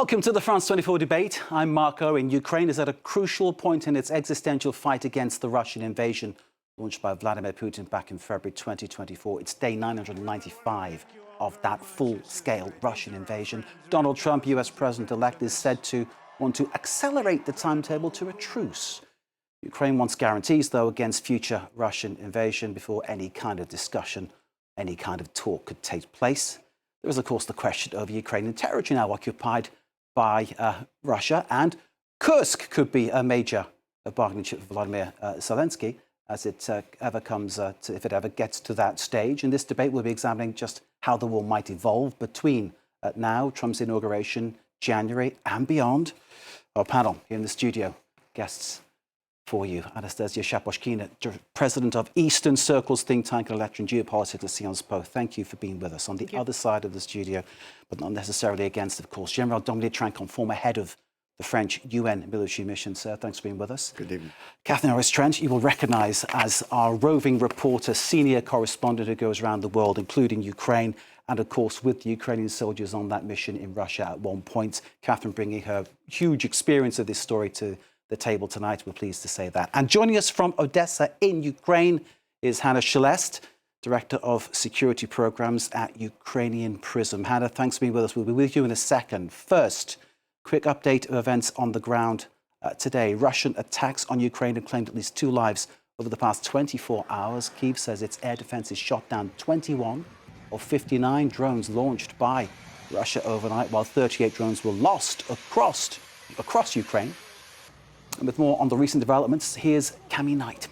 Welcome to the France 24 debate. I'm Marco, and Ukraine is at a crucial point in its existential fight against the Russian invasion launched by Vladimir Putin back in February 2024. It's day 995 of that full-scale Russian invasion. Donald Trump, US President-elect, is said to want to accelerate the timetable to a truce. Ukraine wants guarantees, though, against future Russian invasion before any kind of discussion, any kind of talk could take place. There is, of course, the question of Ukrainian territory now occupied by Russia, and Kursk could be a major bargaining chip for Vladimir Zelensky as it ever comes, if it ever gets to that stage. In this debate, we'll be examining just how the war might evolve between now, Trump's inauguration, January, and beyond. Our panel here in the studio, guests for you. Anastasia Shaposhkina, president of Eastern Circle's think tank on election geopolitics at Sciences Po. Thank you for being with us. On the other side of the studio, but not necessarily against, of course, General Dominique Trinquant, former head of the French UN military mission. Sir, thanks for being with us. Good evening. Catherine Norris-Trent, you will recognise as our roving reporter, senior correspondent who goes around the world, including Ukraine, and of course with the Ukrainian soldiers on that mission in Russia at one point. Catherine bringing her huge experience of this story to the table tonight. We're pleased to say that. And joining us from Odessa in Ukraine is Hannah Shelest, Director of Security Programs at Ukrainian Prism. Hannah, thanks for being with us. We'll be with you in a second. First, quick update of events on the ground today. Russian attacks on Ukraine have claimed at least 2 lives over the past 24 hours. Kyiv says its air defences shot down 21 of 59 drones launched by Russia overnight, while 38 drones were lost across Ukraine. And with more on the recent developments, here's Cami Knight.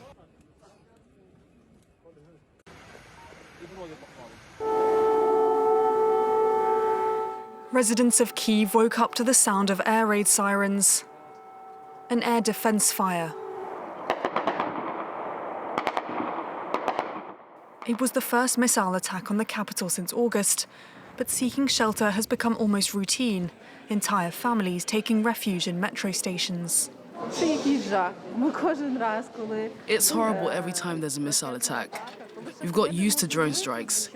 Residents of Kyiv woke up to the sound of air raid sirens. An air defense fire. It was the first missile attack on the capital since August, but seeking shelter has become almost routine, entire families taking refuge in metro stations. It's horrible every time there's a missile attack. We've got used to drone strikes,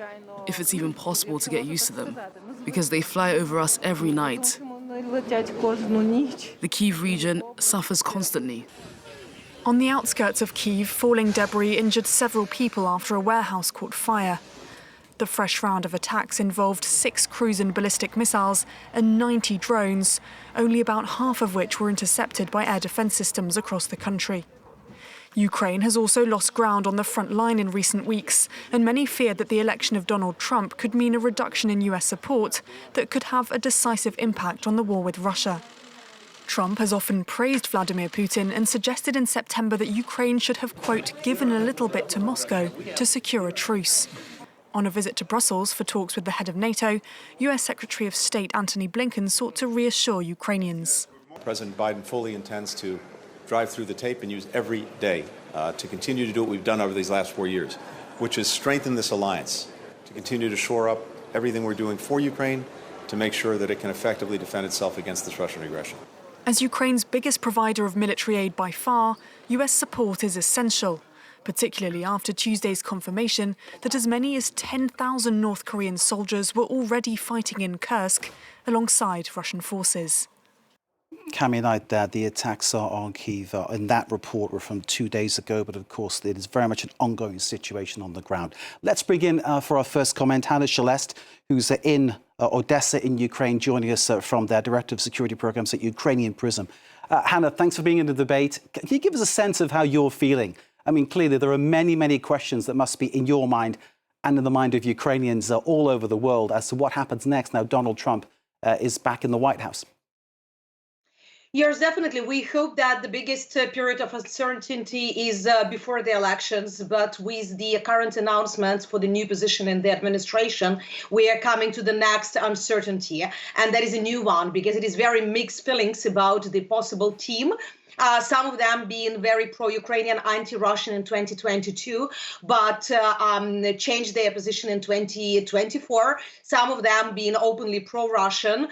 if it's even possible to get used to them, because they fly over us every night. The Kyiv region suffers constantly. On the outskirts of Kyiv, falling debris injured several people after a warehouse caught fire. The fresh round of attacks involved 6 cruise and ballistic missiles and 90 drones, only about half of which were intercepted by air defense systems across the country. Ukraine has also lost ground on the front line in recent weeks, and many feared that the election of Donald Trump could mean a reduction in US support that could have a decisive impact on the war with Russia. Trump has often praised Vladimir Putin and suggested in September that Ukraine should have, quote, given a little bit to Moscow to secure a truce. On a visit to Brussels for talks with the head of NATO, US Secretary of State Antony Blinken sought to reassure Ukrainians. President Biden fully intends to drive through the tape and use every day to continue to do what we've done over these last 4 years, which is strengthen this alliance, to continue to shore up everything we're doing for Ukraine, to make sure that it can effectively defend itself against this Russian aggression. As Ukraine's biggest provider of military aid by far, US support is essential, particularly after Tuesday's confirmation that as many as 10,000 North Korean soldiers were already fighting in Kursk alongside Russian forces. Cami Knight there, the attacks are on Kyiv in that report were from 2 days ago, but of course it is very much an ongoing situation on the ground. Let's bring in for our first comment Hannah Shelest, who's in Odessa in Ukraine, joining us from there, Director of Security Programs at Ukrainian Prism. Hannah, thanks for being in the debate. Can you give us a sense of how you're feeling? I mean, clearly there are many, many questions that must be in your mind and in the mind of Ukrainians all over the world as to what happens next now Donald Trump is back in the White House. Yes, definitely. We hope that the biggest period of uncertainty is before the elections, but with the current announcements for the new position in the administration, we are coming to the next uncertainty. And that is a new one because it is very mixed feelings about the possible team some of them being very pro-Ukrainian, anti-Russian in 2022, but changed their position in 2024. Some of them being openly pro-Russian.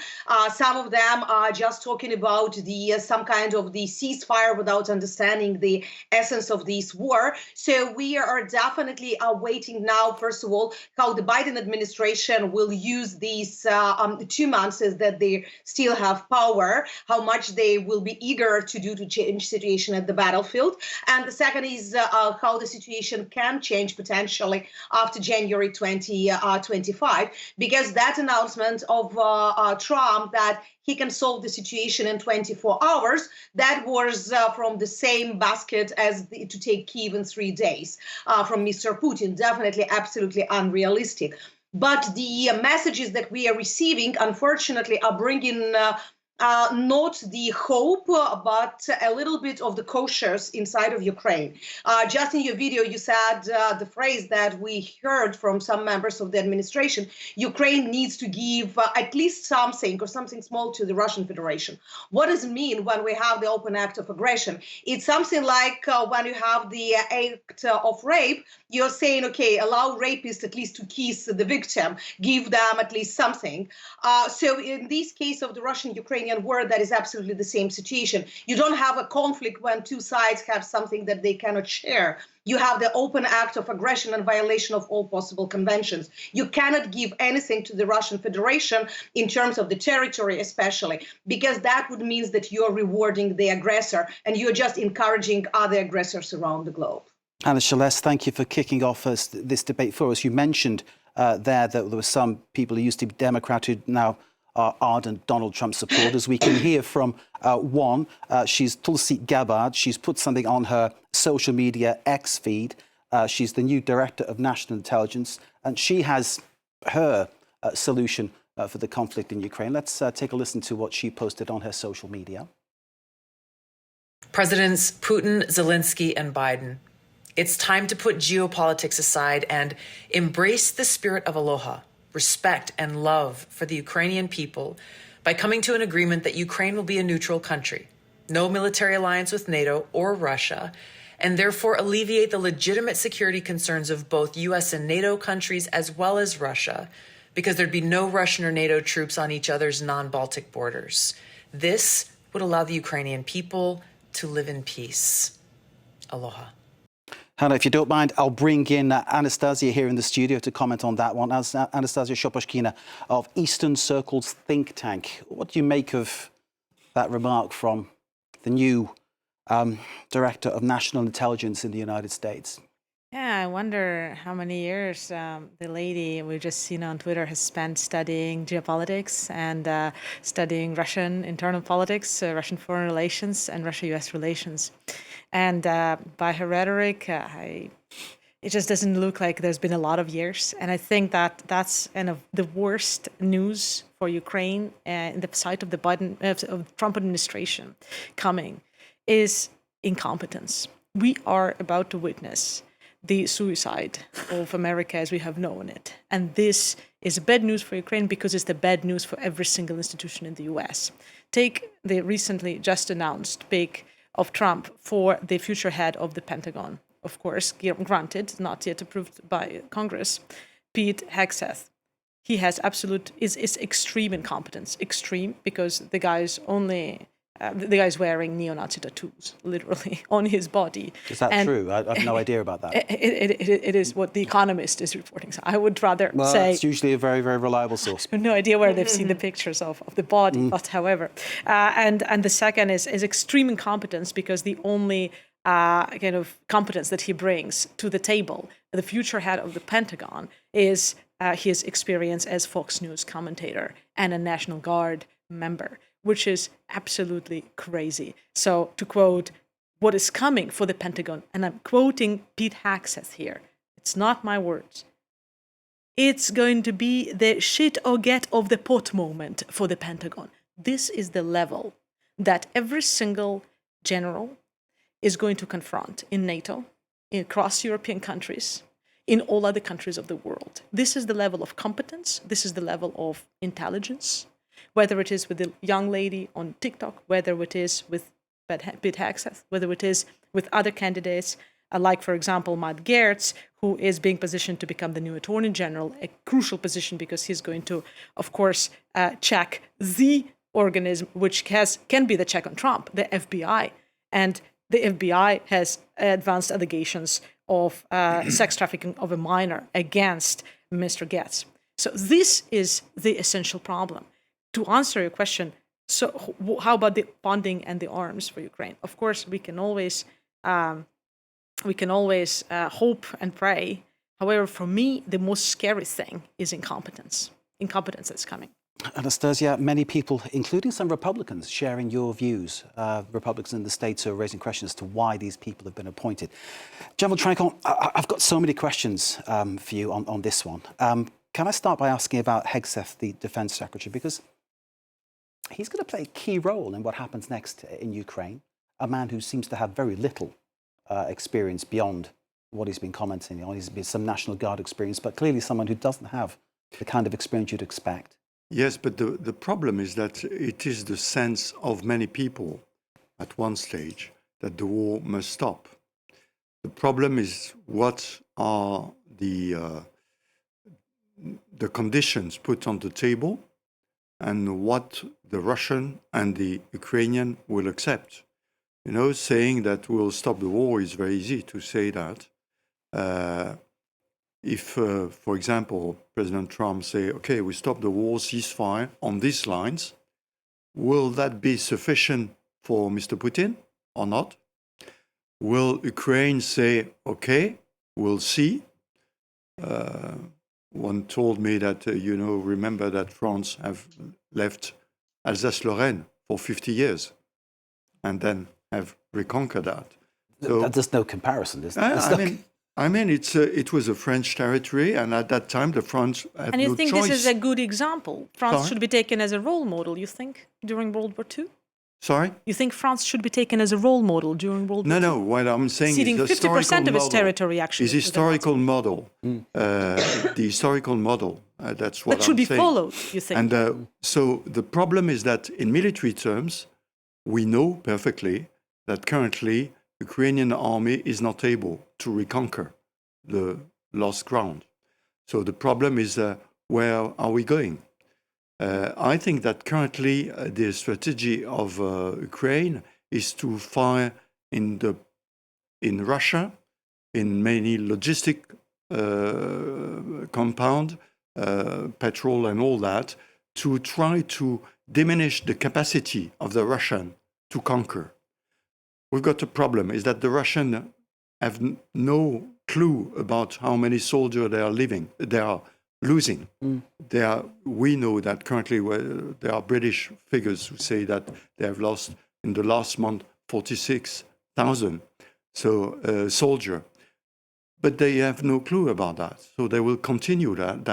Some of them are just talking about some kind of the ceasefire without understanding the essence of this war. So we are definitely waiting now, first of all, how the Biden administration will use these 2 months that they still have power, how much they will be eager to do to change situation at the battlefield. And the second is how the situation can change potentially after January 2025, because that announcement of Trump that he can solve the situation in 24 hours, that was from the same basket as to take Kyiv in 3 days from Mr. Putin. Definitely, absolutely unrealistic. But the messages that we are receiving, unfortunately, are bringing not the hope, but a little bit of the cautious inside of Ukraine. Just in your video, you said the phrase that we heard from some members of the administration: Ukraine needs to give at least something or something small to the Russian Federation. What does it mean when we have the open act of aggression? It's something like when you have the act of rape, you're saying, okay, allow rapists at least to kiss the victim, give them at least something. So in this case of the Russian-Ukrainian war, that is absolutely the same situation. You don't have a conflict when two sides have something that they cannot share. You have the open act of aggression and violation of all possible conventions. You cannot give anything to the Russian Federation in terms of the territory, especially, because that would mean that you're rewarding the aggressor and you're just encouraging other aggressors around the globe. Anna Shaless, thank you for kicking off this debate for us. You mentioned there that there were some people who used to be Democrat who now are ardent Donald Trump supporters. We can hear from one. She's Tulsi Gabbard. She's put something on her social media X feed. She's the new director of national intelligence, and she has her solution for the conflict in Ukraine. Let's take a listen to what she posted on her social media. Presidents Putin, Zelensky, and Biden. It's time to put geopolitics aside and embrace the spirit of aloha, respect, and love for the Ukrainian people by coming to an agreement that Ukraine will be a neutral country, no military alliance with NATO or Russia, and therefore alleviate the legitimate security concerns of both US and NATO countries as well as Russia, because there'd be no Russian or NATO troops on each other's non-Baltic borders. This would allow the Ukrainian people to live in peace. Aloha. Hannah, if you don't mind, I'll bring in Anastasia here in the studio to comment on that one. As Anastasia Shoposhkina of Eastern Circle's think tank. What do you make of that remark from the new Director of National Intelligence in the United States? Yeah, I wonder how many years the lady we've just seen on Twitter has spent studying geopolitics and studying Russian internal politics, Russian foreign relations, and Russia-US relations. And by her rhetoric, it just doesn't look like there's been a lot of years. And I think that that's kind of the worst news for Ukraine in the sight of the of Trump administration coming is incompetence. We are about to witness the suicide of America as we have known it. And this is bad news for Ukraine because it's the bad news for every single institution in the US. Take the recently just announced pick of Trump for the future head of the Pentagon. Of course, granted, not yet approved by Congress, Pete Hegseth. He has is extreme incompetence. Extreme because the guy's wearing neo-Nazi tattoos, literally, on his body. Is that true? I have no idea about that. It is what The Economist is reporting. So I would rather say... it's usually a very, very reliable source. I have no idea where they've seen the pictures of the body, but however. And the second is extreme incompetence because the only kind of competence that he brings to the table, the future head of the Pentagon, is his experience as Fox News commentator and a National Guard member, which is absolutely crazy. So to quote what is coming for the Pentagon, and I'm quoting Pete Hegseth here, it's not my words, it's going to be the shit or get off the pot moment for the Pentagon. This is the level that every single general is going to confront in NATO, across European countries, in all other countries of the world. This is the level of competence. This is the level of intelligence, whether it is with the young lady on TikTok, whether it is with bid access, whether it is with other candidates, like, for example, Matt Gaetz, who is being positioned to become the new Attorney General, a crucial position because he's going to, of course, check the organism which can be the check on Trump, the FBI. And the FBI has advanced allegations of sex trafficking of a minor against Mr. Gaetz. So this is the essential problem. To answer your question, so how about the funding and the arms for Ukraine? Of course, we can always hope and pray. However, for me, the most scary thing is incompetence. Incompetence that's coming. Anastasia, many people, including some Republicans, sharing your views. Republicans in the States are raising questions as to why these people have been appointed. General Tranchon, I've got so many questions for you on this one. Can I start by asking about Hegseth, the Defense Secretary, because he's going to play a key role in what happens next in Ukraine, a man who seems to have very little experience beyond what he's been commenting on. He's been some National Guard experience, but clearly someone who doesn't have the kind of experience you'd expect. Yes, but the problem is that it is the sense of many people at one stage that the war must stop. The problem is what are the conditions put on the table and what the Russian and the Ukrainian will accept. You know, saying that we'll stop the war is very easy to say that. If, for example, President Trump say, okay, we stop the war, ceasefire on these lines, will that be sufficient for Mr. Putin or not? Will Ukraine say, okay, we'll see? One told me that, remember that France have left Alsace-Lorraine for 50 years and then have reconquered that. So, there's no comparison, is there? I mean, it was a French territory, and at that time, the French had no choice. And you think this is a good example? France should be taken as a role model, you think, during World War II? Sorry? You think France should be taken as a role model during World War II? No, what I'm saying Ceding is the 50% of its territory, actually. Is historical model. The historical model, that's what I'm saying. That should be followed, you think? And so the problem is that in military terms, we know perfectly that currently Ukrainian army is not able to reconquer the lost ground. So the problem is, where are we going? I think that currently the strategy of Ukraine is to fire in Russia, in many logistic compound, petrol and all that, to try to diminish the capacity of the Russian to conquer. We've got a problem, is that the Russians have no clue about how many soldiers they are losing. We know that currently there are British figures who say that they have lost in the last month 46,000 soldiers. But they have no clue about that. So they will continue that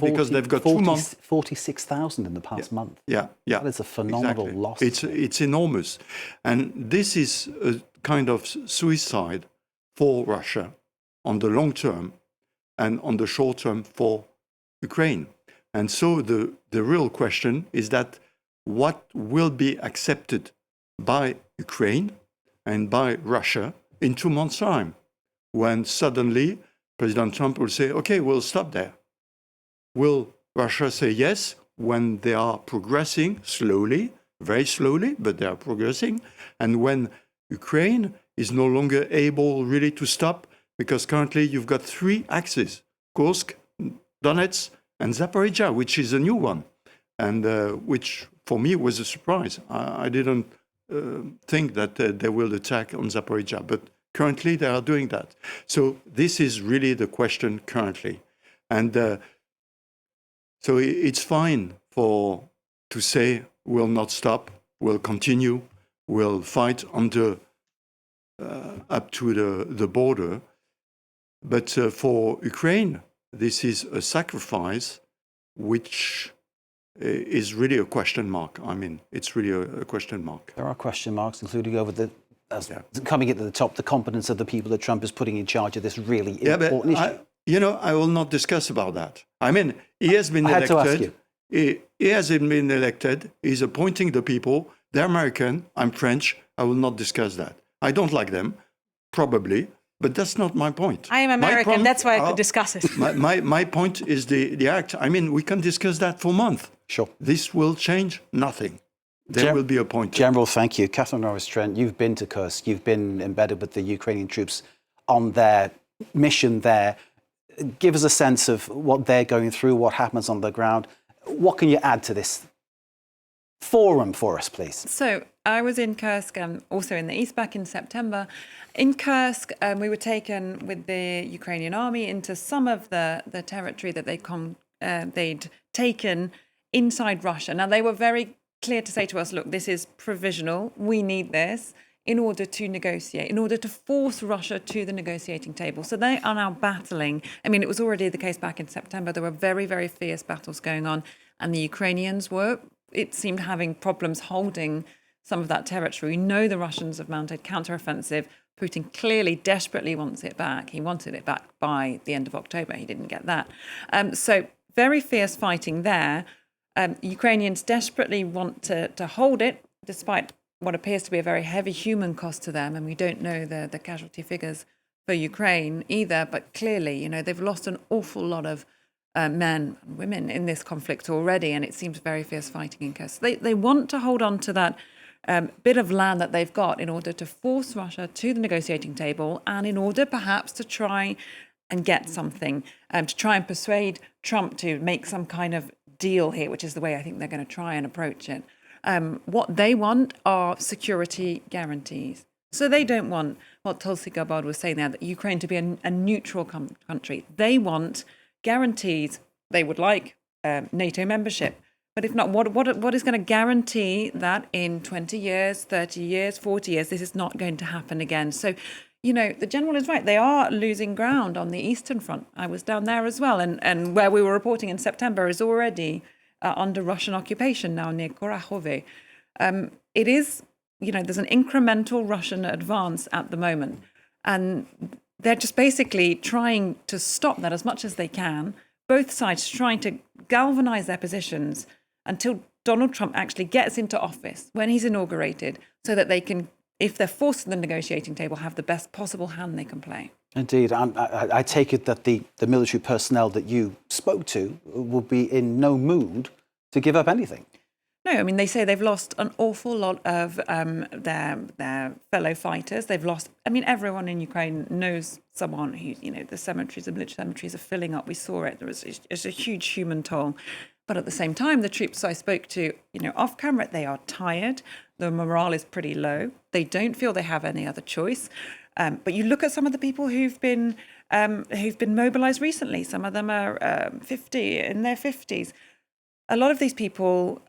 because they've got 2 months. 46,000 in the past month. Yeah. That is a phenomenal loss. It's enormous. And this is a kind of suicide for Russia on the long term and on the short term for Ukraine. And so the real question is that what will be accepted by Ukraine and by Russia in 2 months' time? When suddenly President Trump will say, okay, we'll stop there. Will Russia say yes when they are progressing slowly, very slowly, but they are progressing? And when Ukraine is no longer able really to stop, because currently you've got 3 axes, Kursk, Donetsk, and Zaporizhia, which is a new one, and which for me was a surprise. I didn't think that they will attack on Zaporizhia, but currently, they are doing that. So this is really the question currently. And so it's fine to say we'll not stop, we'll continue, we'll fight up to the border. But for Ukraine, this is a sacrifice which is really a question mark. I mean, it's really a question mark. There are question marks, including over coming at the top, the competence of the people that Trump is putting in charge of this really important issue. I will not discuss about that. I mean, he has been elected. I had to ask you. He hasn't been elected. He's appointing the people. They're American. I'm French. I will not discuss that. I don't like them, probably, but that's not my point. I am American, that's why I could discuss it. My point is the act. I mean, we can discuss that for months. Sure. This will change nothing. There will be a point. General, thank you. Catherine Norris-Trent, you've been to Kursk. You've been embedded with the Ukrainian troops on their mission there. Give us a sense of what they're going through, what happens on the ground. What can you add to this forum for us, please? So I was in Kursk, also in the east, back in September. In Kursk, we were taken with the Ukrainian army into some of the territory that they'd taken inside Russia. Now, they were very clear to say to us, look, this is provisional. We need this in order to negotiate, in order to force Russia to the negotiating table. So they are now battling. I mean, it was already the case back in September. There were very, very fierce battles going on. And the Ukrainians were, it seemed, having problems holding some of that territory. We know the Russians have mounted counteroffensive. Putin clearly desperately wants it back. He wanted it back by the end of October. He didn't get that. So very fierce fighting there. Ukrainians desperately want to hold it, despite what appears to be a very heavy human cost to them. And we don't know the casualty figures for Ukraine either. But clearly, you know, they've lost an awful lot of men and women in this conflict already. And it seems very fierce fighting in Kursk. They want to hold on to that bit of land that they've got in order to force Russia to the negotiating table, and in order perhaps to try and get something, to try and persuade Trump to make some kind of deal here, which is the way I think they're going to try and approach it. What they want are security guarantees. So they don't want what Tulsi Gabbard was saying there, that Ukraine to be a neutral country. They want guarantees. They would like NATO membership. But if not, what is going to guarantee that in 20 years, 30 years, 40 years, this is not going to happen again? So, you know, the general is right. They are losing ground on the Eastern Front. I was down there as well. And where we were reporting in September is already under Russian occupation now near Kurakhove. It is, you know, there's an incremental Russian advance at the moment. And they're just basically trying to stop that as much as they can. Both sides trying to galvanize their positions until Donald Trump actually gets into office, when he's inaugurated, so that they can, if they're forced to the negotiating table, have the best possible hand they can play. Indeed. I take it that the military personnel that you spoke to will be in no mood to give up anything. No, I mean, they say they've lost an awful lot of their fellow fighters. They've lost, I mean, everyone in Ukraine knows someone who, you know, the cemeteries, the military cemeteries are filling up. We saw it. It's a huge human toll. But at the same time, the troops I spoke to, you know, off camera, they are tired. The morale is pretty low. They don't feel they have any other choice. But you look at some of the people who've been mobilized recently. Some of them are in their 50s. A lot of these people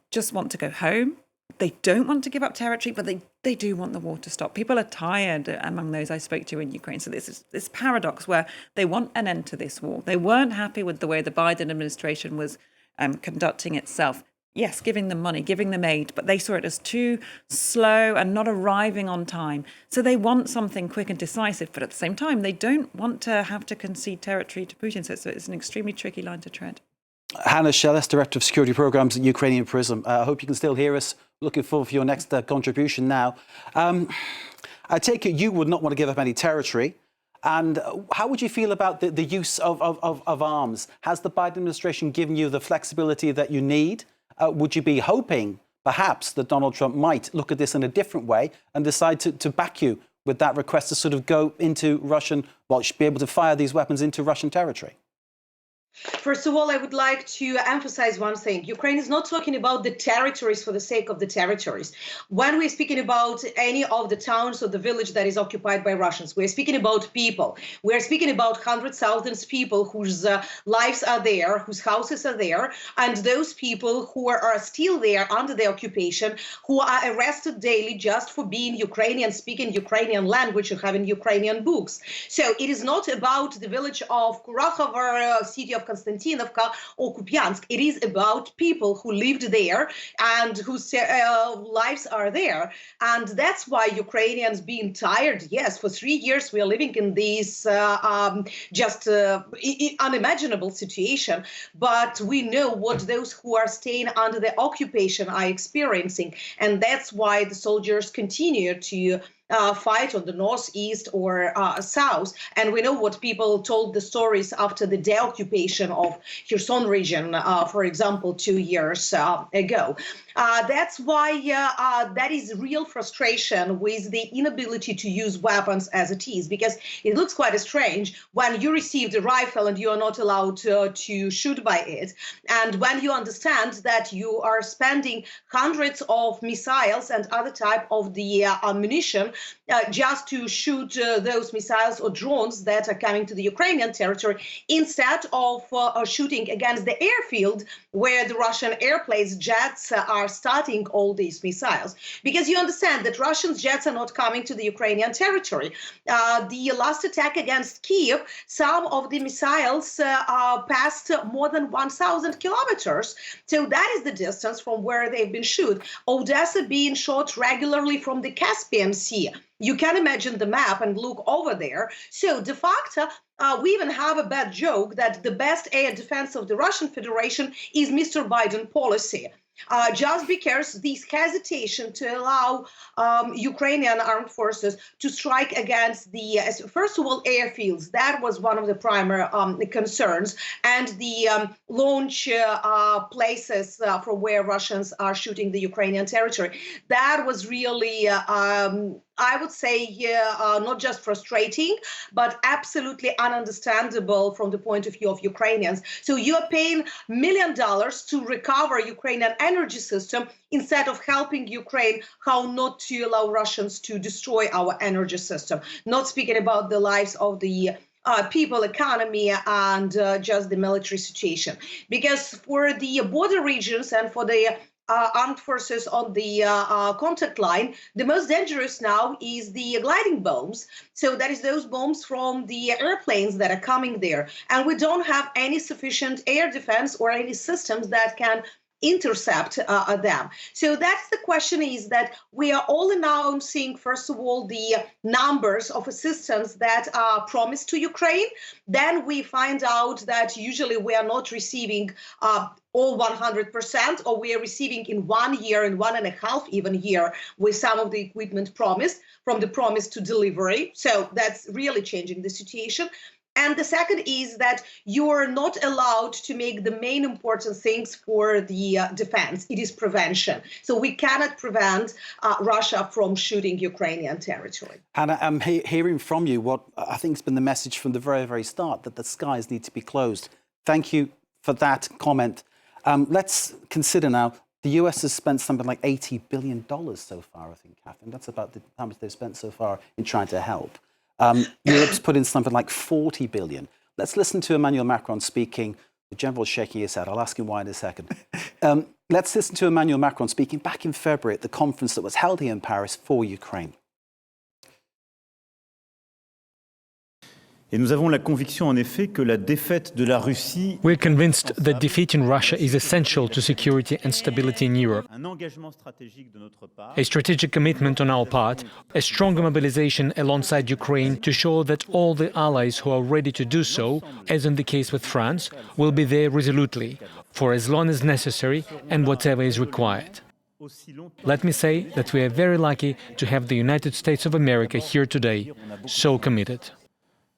just want to go home. They don't want to give up territory, but they do want the war to stop. People are tired among those I spoke to in Ukraine. So this is this paradox where they want an end to this war. They weren't happy with the way the Biden administration was conducting itself. Yes, giving them money, giving them aid, but they saw it as too slow and not arriving on time. So they want something quick and decisive, but at the same time, they don't want to have to concede territory to Putin. So it's an extremely tricky line to tread. Hannah Shellis, Director of Security Programs at Ukrainian Prism. I hope you can still hear us. Looking forward for your next contribution now. I take it you would not want to give up any territory. And how would you feel about the use of arms? Has the Biden administration given you the flexibility that you need? Would you be hoping, perhaps, that Donald Trump might look at this in a different way and decide to back you with that request to sort of go into Russian, well, be able to fire these weapons into Russian territory? First of all, I would like to emphasize one thing. Ukraine is not talking about the territories for the sake of the territories. When we're speaking about any of the towns or the village that is occupied by Russians, we're speaking about people. We're speaking about hundreds of thousands of people whose lives are there, whose houses are there, and those people who are still there under the occupation, who are arrested daily just for being Ukrainian, speaking Ukrainian language, and having Ukrainian books. So it is not about the village of Kurakhove, city of Konstantinovka or Kupiansk. It is about people who lived there and whose lives are there. And that's why Ukrainians being tired. Yes, for 3 years we are living in this unimaginable situation. But we know what those who are staying under the occupation are experiencing. And that's why the soldiers continue to fight on the northeast or south. And we know what people told the stories after the deoccupation of Kherson region, for example, 2 years ago. That's why that is real frustration with the inability to use weapons as it is, because it looks quite strange when you received a rifle and you are not allowed to shoot by it. And when you understand that you are spending hundreds of missiles and other type of the ammunition just to shoot those missiles or drones that are coming to the Ukrainian territory, instead of shooting against the airfield where the Russian airplanes, jets are starting all these missiles. Because you understand that Russian jets are not coming to the Ukrainian territory. The last attack against Kyiv, some of the missiles passed more than 1,000 kilometers. So that is the distance from where they've been shot. Odessa being shot regularly from the Caspian Sea. You can imagine the map and look over there. So de facto, we even have a bad joke that the best air defense of the Russian Federation is Mr. Biden policy. Just because this hesitation to allow Ukrainian armed forces to strike against the, first of all, airfields, that was one of the primary concerns, and the launch places from where Russians are shooting the Ukrainian territory. That was really, I would say, not just frustrating, but absolutely ununderstandable from the point of view of Ukrainians. So you are paying $1 million to recover Ukrainian energy system instead of helping Ukraine how not to allow Russians to destroy our energy system. Not speaking about the lives of the people, economy, and just the military situation. Because for the border regions and for the armed forces on the contact line, the most dangerous now is the gliding bombs. So that is those bombs from the airplanes that are coming there. And we don't have any sufficient air defense or any systems that can intercept them. So that's the question, is that we are all announcing, first of all, the numbers of assistance that are promised to Ukraine. Then we find out that usually we are not receiving all 100%, or we are receiving in 1 year and 1.5 even year with some of the equipment promised, from the promise to delivery. So that's really changing the situation. And the second is that you are not allowed to make the main important things for the defense. It is prevention. So we cannot prevent Russia from shooting Ukrainian territory. Hannah, I'm hearing from you what I think has been the message from the very, very start, that the skies need to be closed. Thank you for that comment. Let's consider now, the US has spent something like $80 billion so far, I think, Catherine. That's about how much they've spent so far in trying to help. Europe's put in something like 40 billion. Let's listen to Emmanuel Macron speaking. The general's shaking his head. I'll ask him why in a second. Let's listen to Emmanuel Macron speaking back in February at the conference that was held here in Paris for Ukraine. Et nous avons la conviction, en effet, que la défaite de la Russie... We're convinced that defeating Russia is essential to security and stability in Europe. Un engagement stratégique de notre part... A strategic commitment on our part, a stronger mobilization alongside Ukraine to show that all the allies who are ready to do so, as in the case with France, will be there resolutely, for as long as necessary and whatever is required. Let me say that we are very lucky to have the United States of America here today, so committed.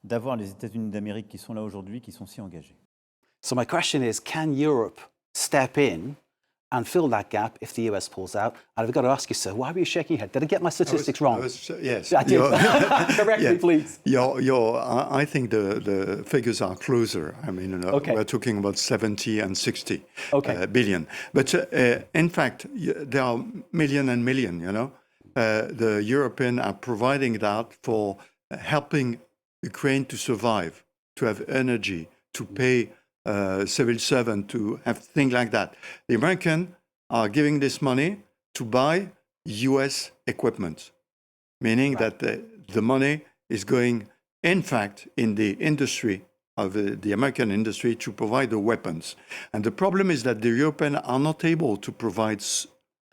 D'avoir les États-Unis d'Amérique qui sont là aujourd'hui, qui sont si engagés. So my question is, can Europe step in and fill that gap if the US pulls out? And I've got to ask you, sir, why were you shaking your head? Did I get my statistics wrong? Yes. I did. Correct me, please. I think the figures are closer. I mean, okay. We're talking about 70 and 60 okay. billion. But in fact, there are million and million, you know. The Europeans are providing that for helping Ukraine to survive, to have energy, to pay civil servants, to have things like that. The Americans are giving this money to buy US equipment, meaning that the money is going, in fact, in the industry of the American industry to provide the weapons. And the problem is that the Europeans are not able to provide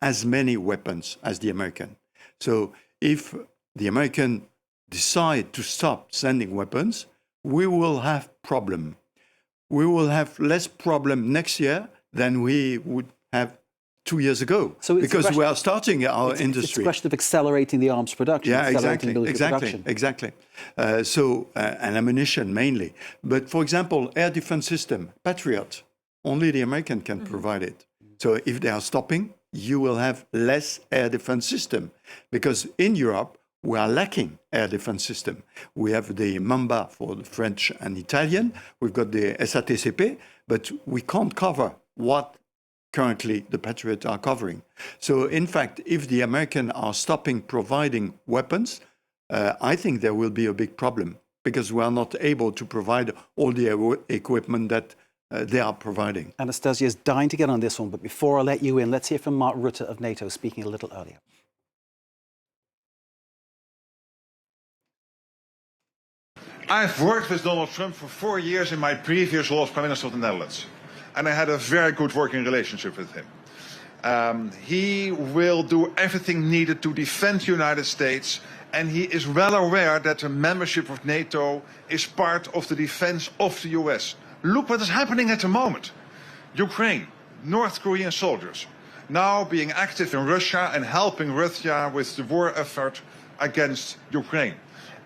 as many weapons as the American. So if the American decide to stop sending weapons, we will have problem. We will have less problem next year than we would have 2 years ago, so because we are starting our industry. It's a question of accelerating the arms production, accelerating military production. Exactly. And ammunition mainly. But for example, air defense system, Patriot, only the American can provide it. So if they are stopping, you will have less air defense system, because in Europe, we are lacking air defense system. We have the Mamba for the French and Italian. We've got the SATCP, but we can't cover what currently the Patriots are covering. So in fact, if the Americans are stopping providing weapons, I think there will be a big problem, because we are not able to provide all the equipment that they are providing. Anastasia is dying to get on this one, but before I let you in, let's hear from Mark Rutte of NATO speaking a little earlier. I've worked with Donald Trump for 4 years in my previous role as Prime Minister of the Netherlands, and I had a very good working relationship with him. He will do everything needed to defend the United States, and he is well aware that the membership of NATO is part of the defense of the US. Look what is happening at the moment. Ukraine, North Korean soldiers, now being active in Russia and helping Russia with the war effort against Ukraine.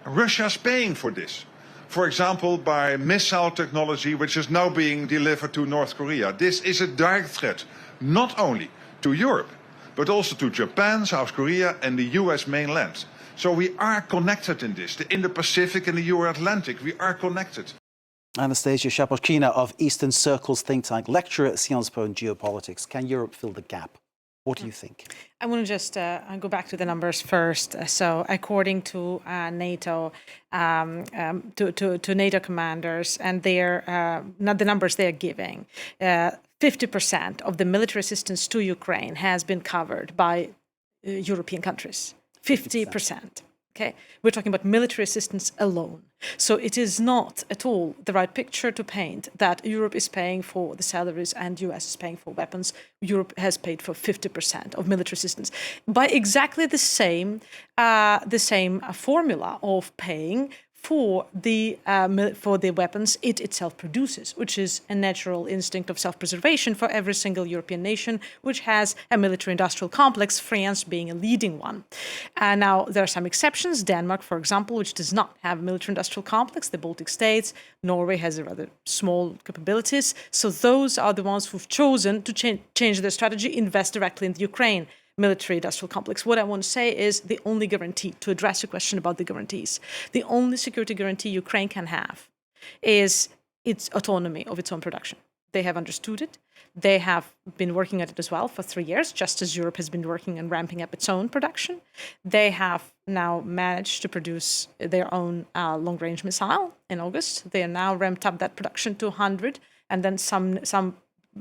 Russia is paying for this. For example, by missile technology, which is now being delivered to North Korea. This is a direct threat, not only to Europe, but also to Japan, South Korea, and the US mainland. So we are connected in this. The Indo-Pacific and the Euro-Atlantic, we are connected. Anastasia Shapochkina of Eastern Circle's think tank, lecturer at Sciences Po in geopolitics. Can Europe fill the gap? What do you think? I want to just go back to the numbers first. So, according to NATO, to NATO commanders, and their not the numbers they're giving, 50% of the military assistance to Ukraine has been covered by European countries. 50%. Okay, we're talking about military assistance alone. So it is not at all the right picture to paint that Europe is paying for the salaries and US is paying for weapons. Europe has paid for 50% of military assistance by exactly the same formula of paying for the weapons it itself produces, which is a natural instinct of self-preservation for every single European nation which has a military-industrial complex, France being a leading one. Now, there are some exceptions. Denmark, for example, which does not have a military-industrial complex, the Baltic states, Norway has a rather small capabilities. So those are the ones who've chosen to change their strategy, invest directly in the Ukraine military industrial complex. What I want to say is the only guarantee, to address your question about the guarantees, the only security guarantee Ukraine can have is its autonomy of its own production. They have understood it. They have been working at it as well for 3 years, just as Europe has been working on ramping up its own production. They have now managed to produce their own long-range missile in August. They are now ramped up that production to 100, and then some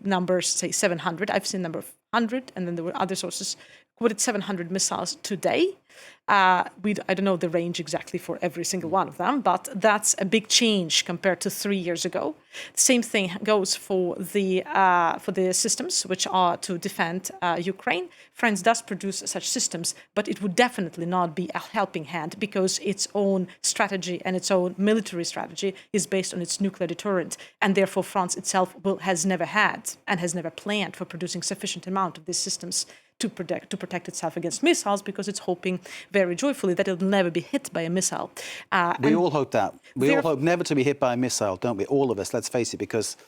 numbers say 700. I've seen number of 100, and then there were other sources quoted 700 missiles today. I don't know the range exactly for every single one of them, but that's a big change compared to 3 years ago. The same thing goes for the systems which are to defend Ukraine. France does produce such systems, but it would definitely not be a helping hand because its own strategy and its own military strategy is based on its nuclear deterrent, and therefore France itself has never had and has never planned for producing sufficient amount of these systems to protect itself against missiles, because it's hoping very joyfully that it'll never be hit by a missile. We all hope that. We all hope never to be hit by a missile, don't we? All of us, let's face it, because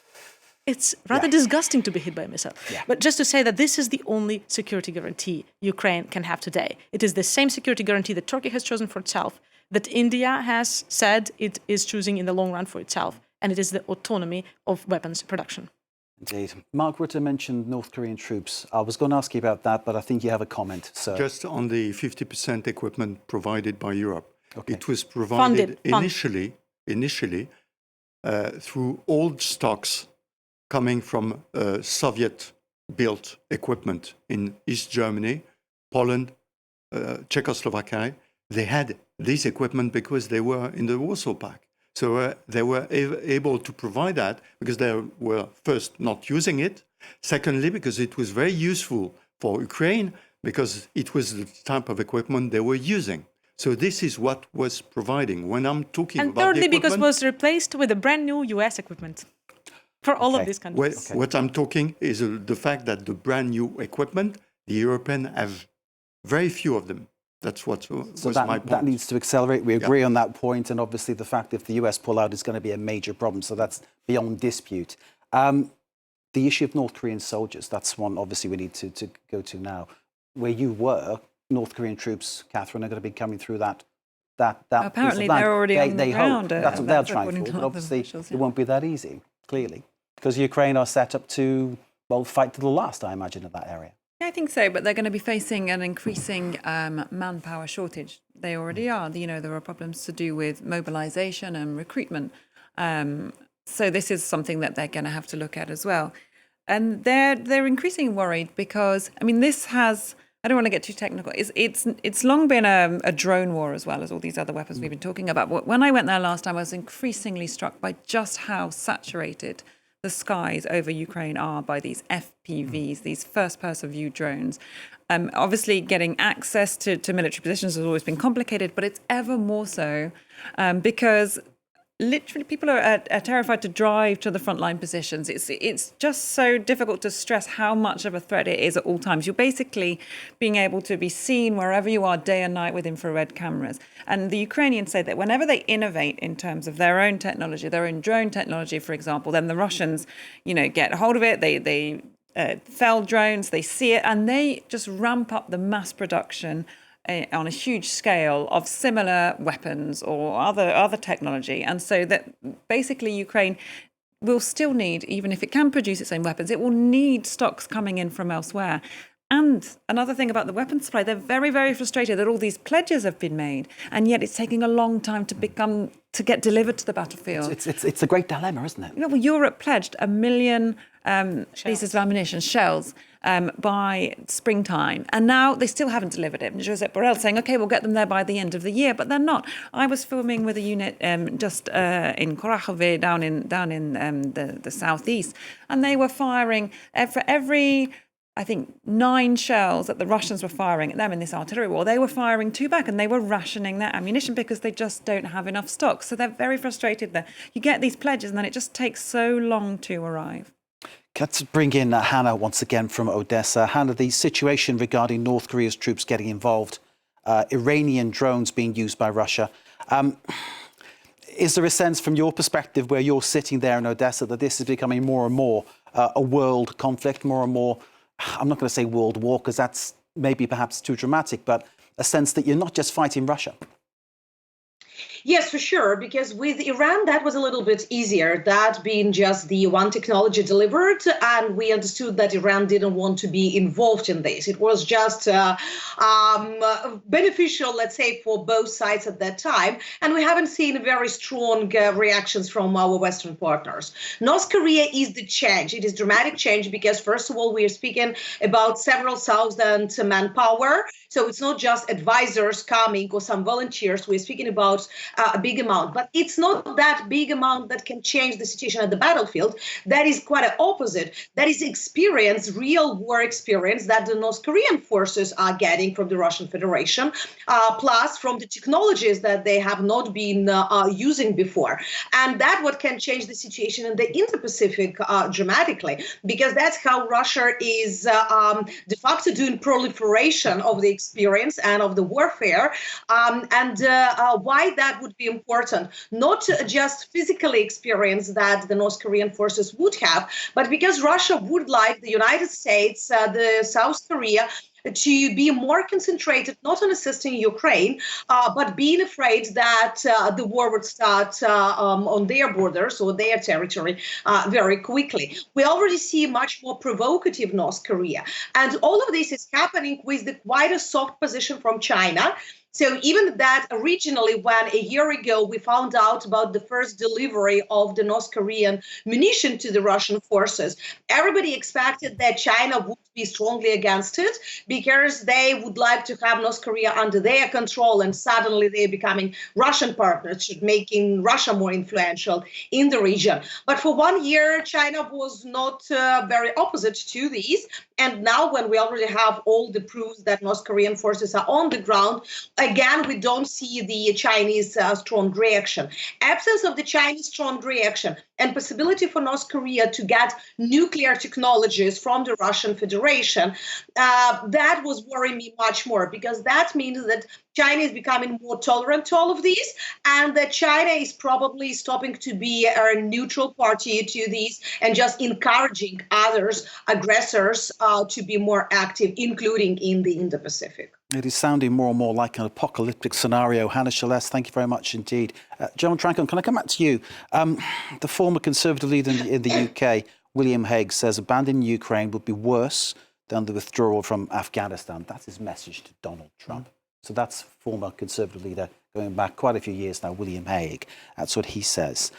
it's rather disgusting to be hit by a missile. Yeah. But just to say that this is the only security guarantee Ukraine can have today. It is the same security guarantee that Turkey has chosen for itself, that India has said it is choosing in the long run for itself, and it is the autonomy of weapons production. Indeed. Mark Rutte mentioned North Korean troops. I was going to ask you about that, but I think you have a comment, sir. Just on the 50% equipment provided by Europe. Okay. It was provided initially through old stocks coming from Soviet-built equipment in East Germany, Poland, Czechoslovakia. They had this equipment because they were in the Warsaw Pact. So they were able to provide that because they were first not using it. Secondly, because it was very useful for Ukraine because it was the type of equipment they were using. So this is what was providing. When I'm talking And about the thirdly, equipment, because it was replaced with a brand new US equipment for all of these countries. what I'm talking is the fact that the brand new equipment, the Europeans have very few of them. That's what was my point. That needs to accelerate. We agree on that point, and obviously the fact if the US pull out is going to be a major problem. So that's beyond dispute. The issue of North Korean soldiers, that's one obviously we need to go to now. Where you were, North Korean troops, Catherine, are going to be coming through that Apparently they're already on the ground. That's what they're trying for, but obviously it won't be that easy, clearly, because Ukraine are set up to, well, fight to the last, I imagine, in that area. Yeah, I think so, but they're going to be facing an increasing manpower shortage. They already are. You know, there are problems to do with mobilization and recruitment. So this is something that they're going to have to look at as well. And they're increasingly worried because, I mean, this has, I don't want to get too technical. It's long been a drone war as well as all these other weapons we've been talking about. But when I went there last time, I was increasingly struck by just how saturated the skies over Ukraine are by these FPVs, these first-person view drones. Obviously, getting access to military positions has always been complicated, but it's ever more so because literally people are terrified to drive to the frontline positions. It's just so difficult to stress how much of a threat it is at all times. You're basically being able to be seen wherever you are day and night with infrared cameras. And the Ukrainians say that whenever they innovate in terms of their own technology, their own drone technology, for example, then the Russians, get hold of it. They fell drones, they see it, and they just ramp up the mass production on a huge scale of similar weapons or other technology. And so that basically Ukraine will still need, even if it can produce its own weapons, it will need stocks coming in from elsewhere. And another thing about the weapons supply, they're very, very frustrated that all these pledges have been made, and yet it's taking a long time to get delivered to the battlefield. It's a great dilemma, isn't it? Well, Europe pledged 1 million pieces of ammunition, shells, by springtime. And now they still haven't delivered it. And Josep Borrell saying, OK, we'll get them there by the end of the year. But they're not. I was filming with a unit just in Korachove down in the southeast. And they were firing for every, I think, 9 shells that the Russians were firing at them in this artillery war. They were firing 2 back, and they were rationing their ammunition because they just don't have enough stock. So they're very frustrated there. You get these pledges, and then it just takes so long to arrive. Let's bring in Hannah once again from Odessa. Hannah, the situation regarding North Korea's troops getting involved, Iranian drones being used by Russia. Is there a sense from your perspective where you're sitting there in Odessa that this is becoming more and more a world conflict, more and more, I'm not going to say world war because that's maybe perhaps too dramatic, but a sense that you're not just fighting Russia? Yes, for sure, because with Iran, that was a little bit easier, that being just the one technology delivered, and we understood that Iran didn't want to be involved in this. It was just beneficial, let's say, for both sides at that time, and we haven't seen very strong reactions from our Western partners. North Korea is the change. It is dramatic change because, first of all, we are speaking about several thousand manpower. So it's not just advisors coming or some volunteers. We're speaking about a big amount, but it's not that big amount that can change the situation at the battlefield. That is quite an opposite. That is experience, real war experience that the North Korean forces are getting from the Russian Federation, plus from the technologies that they have not been using before. And that's what can change the situation in the Indo-Pacific dramatically, because that's how Russia is de facto doing proliferation of the experience and of the warfare, and why that would be important, not just physically experience that the North Korean forces would have, but because Russia would like the United States, the South Korea, to be more concentrated, not on assisting Ukraine, but being afraid that the war would start on their borders or their territory very quickly. We already see much more provocative North Korea. And all of this is happening with quite a soft position from China. So even that originally, when a year ago we found out about the first delivery of the North Korean munition to the Russian forces, everybody expected that China would be strongly against it because they would like to have North Korea under their control, and suddenly they're becoming Russian partners, making Russia more influential in the region. But for 1 year, China was not very opposite to these. And now when we already have all the proofs that North Korean forces are on the ground, again, we don't see the Chinese strong reaction. Absence of the Chinese strong reaction and possibility for North Korea to get nuclear technologies from the Russian Federation, that was worrying me much more, because that means that China is becoming more tolerant to all of these, and that China is probably stopping to be a neutral party to these and just encouraging others, aggressors, to be more active, including in the Indo-Pacific. It is sounding more and more like an apocalyptic scenario. Hannah Shaless, thank you very much indeed. General Trancon, can I come back to you? The former Conservative leader in the UK, William Hague, says abandoning Ukraine would be worse than the withdrawal from Afghanistan. That's his message to Donald Trump. So that's former Conservative leader going back quite a few years now, William Hague. That's what he says.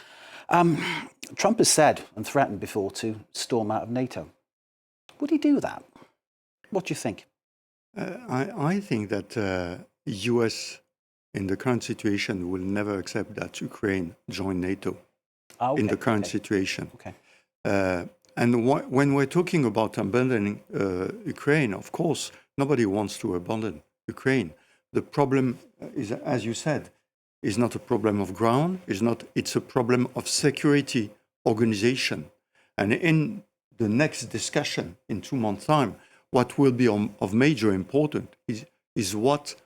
Trump has said and threatened before to storm out of NATO. Would he do that? What do you think? I think that US, in the current situation, will never accept that Ukraine join NATO in the current situation. Okay. And when we're talking about abandoning Ukraine, of course, nobody wants to abandon Ukraine. The problem is, as you said, is not a problem of ground, it's a problem of security organization. And in the next discussion in 2 months' time, what will be of major importance is what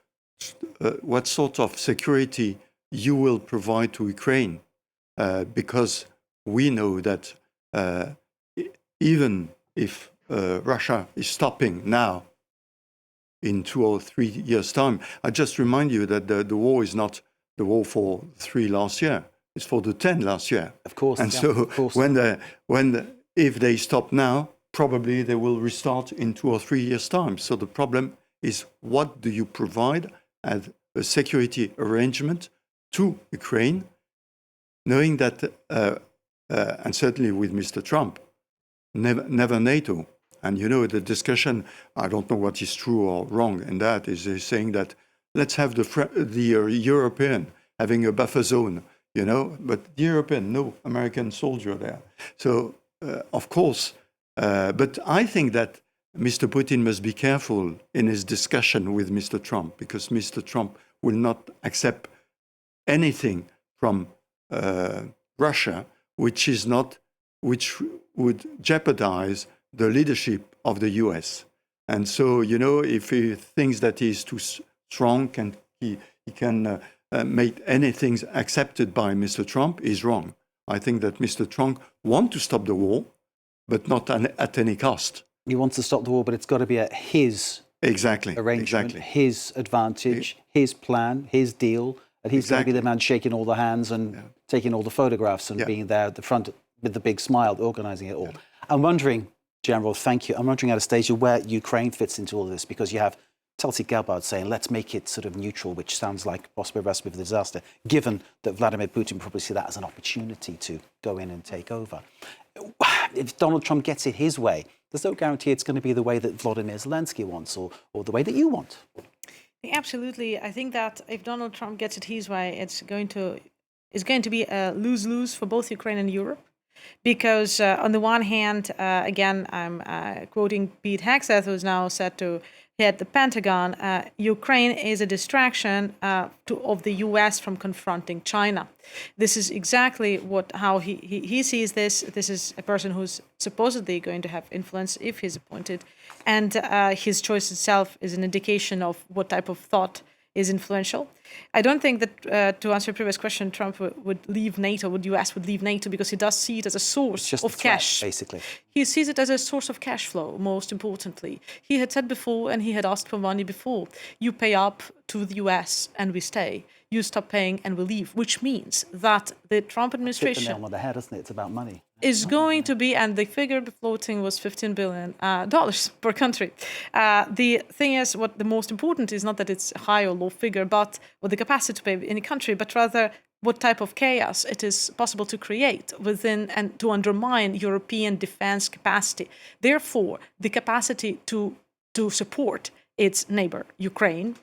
sort of security you will provide to Ukraine, because we know that even if Russia is stopping now, in 2 or 3 years' time, I just remind you that the war is not the war for 3 last year; it's for the 10 last year. Of course. And yeah, so, of course. if they stop now, probably they will restart in 2 or 3 years' time. So the problem is, what do you provide as a security arrangement to Ukraine, knowing that, and certainly with Mr. Trump, never NATO. And you know, the discussion, I don't know what is true or wrong in that, is saying that let's have the European having a buffer zone, you know, but the European, no American soldier there. So, of course, but I think that Mr. Putin must be careful in his discussion with Mr. Trump, because Mr. Trump will not accept anything from Russia, which would jeopardize the leadership of the US. And so, you know, if he thinks that he is too strong, he can make anything accepted by Mr. Trump, is wrong. I think that Mr. Trump wants to stop the war, but not at any cost. He wants to stop the war, but it's got to be at his arrangement, his advantage, his plan, his deal. And he's going to be the man shaking all the hands and taking all the photographs and being there at the front with the big smile, organising it all. I'm wondering, General, thank you. I'm wondering at a stage where Ukraine fits into all of this, because you have Tulsi Gabbard saying, let's make it sort of neutral, which sounds like possibly a recipe for disaster, given that Vladimir Putin probably see that as an opportunity to go in and take over. If Donald Trump gets it his way, there's no guarantee it's going to be the way that Vladimir Zelensky wants or the way that you want. Absolutely. I think that if Donald Trump gets it his way, it's going to be a lose-lose for both Ukraine and Europe. Because on the one hand, again, I'm quoting Pete Hegseth, who's now set to head the Pentagon, Ukraine is a distraction of the US from confronting China. This is exactly how he sees this. This is a person who's supposedly going to have influence if he's appointed. And his choice itself is an indication of what type of thought is influential. I don't think that, to answer your previous question, Trump would leave NATO, US would leave NATO, because he does see it as a source of cash. Basically. He sees it as a source of cash flow, most importantly. He had said before, and he had asked for money before, you pay up to the US and we stay. You stop paying and we leave, which means that the Trump administration... Hit the nail on the head, isn't it? It's about money. is going to be, and the figure floating was $15 billion per country. The thing is, what the most important is not that it's a high or low figure, but what the capacity to pay any country, but rather what type of chaos it is possible to create within and to undermine European defense capacity. Therefore, the capacity to support its neighbor, Ukraine,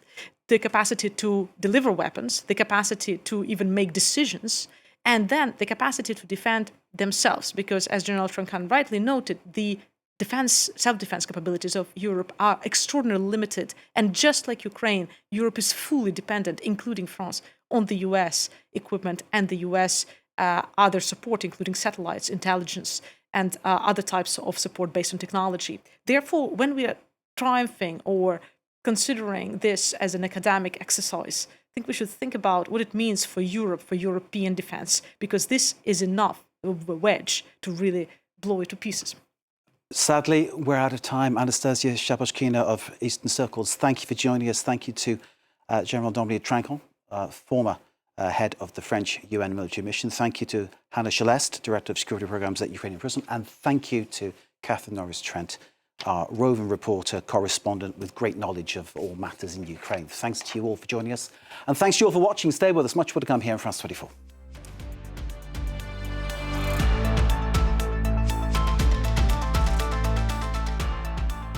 the capacity to deliver weapons, the capacity to even make decisions, and then the capacity to defend themselves. Because as General Trankan rightly noted, the self-defense capabilities of Europe are extraordinarily limited. And just like Ukraine, Europe is fully dependent, including France, on the US equipment and the US other support, including satellites, intelligence, and other types of support based on technology. Therefore, when we are triumphing or considering this as an academic exercise, I think we should think about what it means for Europe, for European defense, because this is enough of a wedge to really blow it to pieces. Sadly, we're out of time. Anastasia Shaboshkina of Eastern Circles, thank you for joining us. Thank you to General Vladimir Putin, former head of the French UN military mission. Thank you to Hannah Celeste, Director of Security Programs at Ukrainian Prison. And thank you to Catherine Norris-Trent, our roving reporter, correspondent with great knowledge of all matters in Ukraine. Thanks to you all for joining us. And thanks to you all for watching. Stay with us. Much more to come here on France 24.